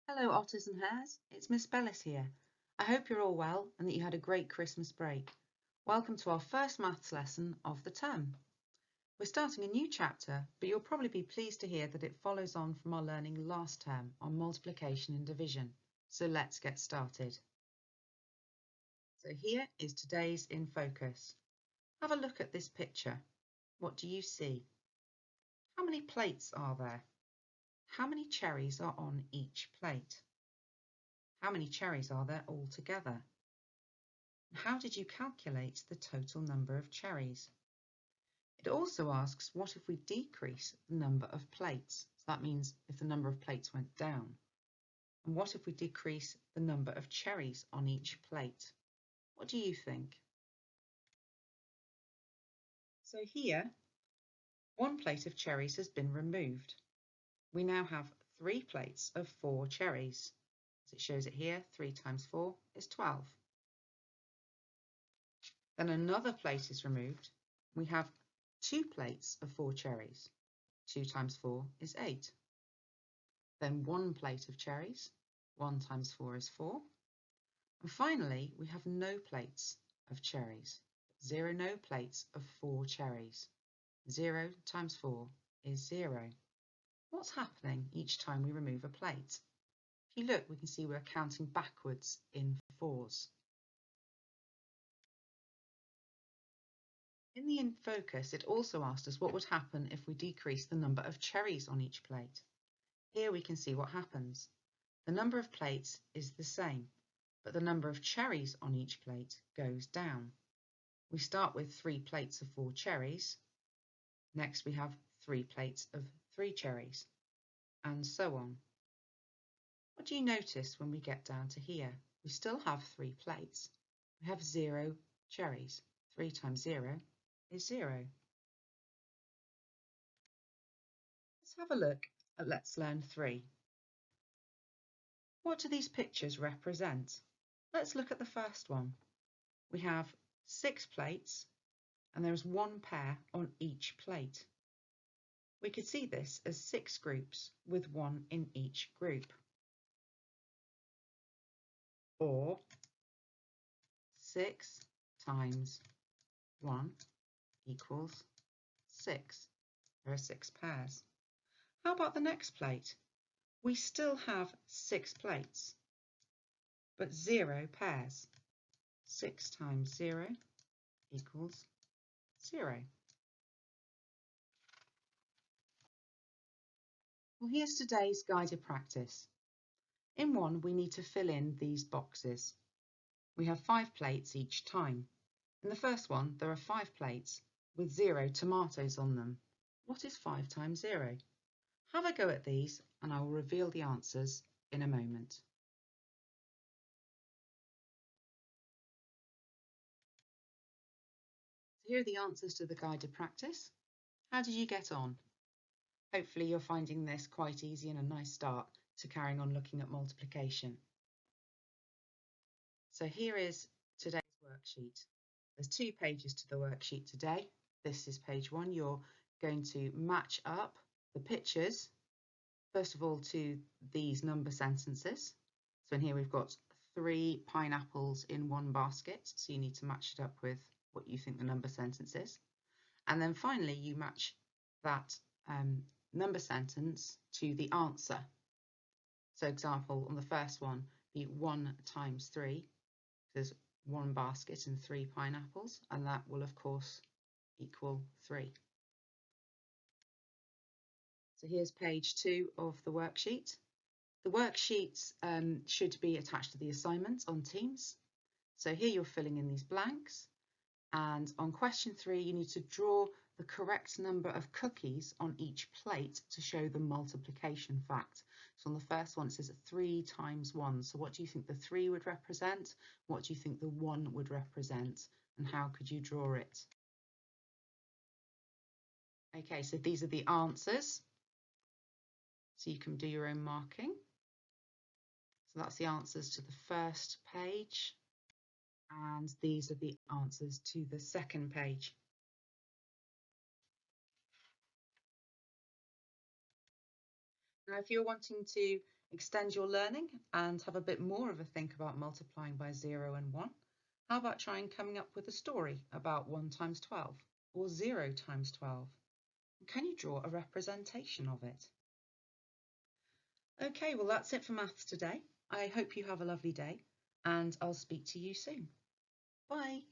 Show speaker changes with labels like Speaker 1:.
Speaker 1: Hello otters and hares, it's Miss Bellis here. I hope you're all well and that you had a great Christmas break. Welcome to our first maths lesson of the term. We're starting a new chapter, but you'll probably be pleased to hear that it follows on from our learning last term on multiplication and division. So let's get started. So here is today's in focus. Have a look at this picture. What do you see? How many plates are there? How many cherries are on each plate? How many cherries are there altogether? How did you calculate the total number of cherries? It also asks, what if we decrease the number of plates? So that means if the number of plates went down. And what if we decrease the number of cherries on each plate? What do you think? So here, one plate of cherries has been removed. We now have 3 plates of 4 cherries. As it shows it here, 3 times 4 is 12. Then another plate is removed. We have 2 plates of 4 cherries. 2 times 4 is 8. Then 1 plate of cherries. 1 times 4 is 4. And finally, we have no plates of cherries. 0 no plates of 4 cherries. 0 times 4 is 0. What's happening each time we remove a plate? If you look, we can see we're counting backwards in 4s. In the in focus, it also asked us what would happen if we decrease the number of cherries on each plate. Here we can see what happens. The number of plates is the same, but the number of cherries on each plate goes down. We start with 3 plates of 4 cherries. Next we have 3 plates of 3 cherries, and so on. What do you notice when we get down to here? We still have 3 plates. We have 0 cherries. 3 times 0 is 0. Let's have a look at Let's Learn 3. What do these pictures represent? Let's look at the first one. We have 6 plates and there's 1 pair on each plate. We could see this as 6 groups with 1 in each group. Or 6 times 1 equals 6. There are 6 pairs. How about the next plate? We still have 6 plates, but 0 pairs. 6 times 0 equals 0. Well, here's today's guided practice. In one, we need to fill in these boxes. We have 5 plates each time. In the first one, there are 5 plates with 0 tomatoes on them. What is 5 times 0? Have a go at these and I will reveal the answers in a moment. So here are the answers to the guided practice. How did you get on? Hopefully you're finding this quite easy and a nice start to carrying on looking at multiplication. So here is today's worksheet. There's 2 pages to the worksheet today. This is page 1. You're going to match up the pictures, first of all, to these number sentences. So in here we've got 3 pineapples in 1 basket. So you need to match it up with what you think the number sentence is. And then finally you match that number sentence to the answer. So example, on the first one, be 1 times 3. There's 1 basket and 3 pineapples, and that will of course equal 3. So here's page 2 of the worksheet. The worksheets should be attached to the assignment on Teams. So here you're filling in these blanks, and on question 3 you need to draw the correct number of cookies on each plate to show the multiplication fact. So on the first one it says 3 times 1. So what do you think the 3 would represent? What do you think the 1 would represent? And how could you draw it? Okay, so these are the answers. So you can do your own marking. So that's the answers to the first page. And these are the answers to the second page. Now, if you're wanting to extend your learning and have a bit more of a think about multiplying by 0 and 1, how about trying coming up with a story about 1 times 12 or 0 times 12? Can you draw a representation of it? Okay, well that's it for maths today. I hope you have a lovely day and I'll speak to you soon. Bye.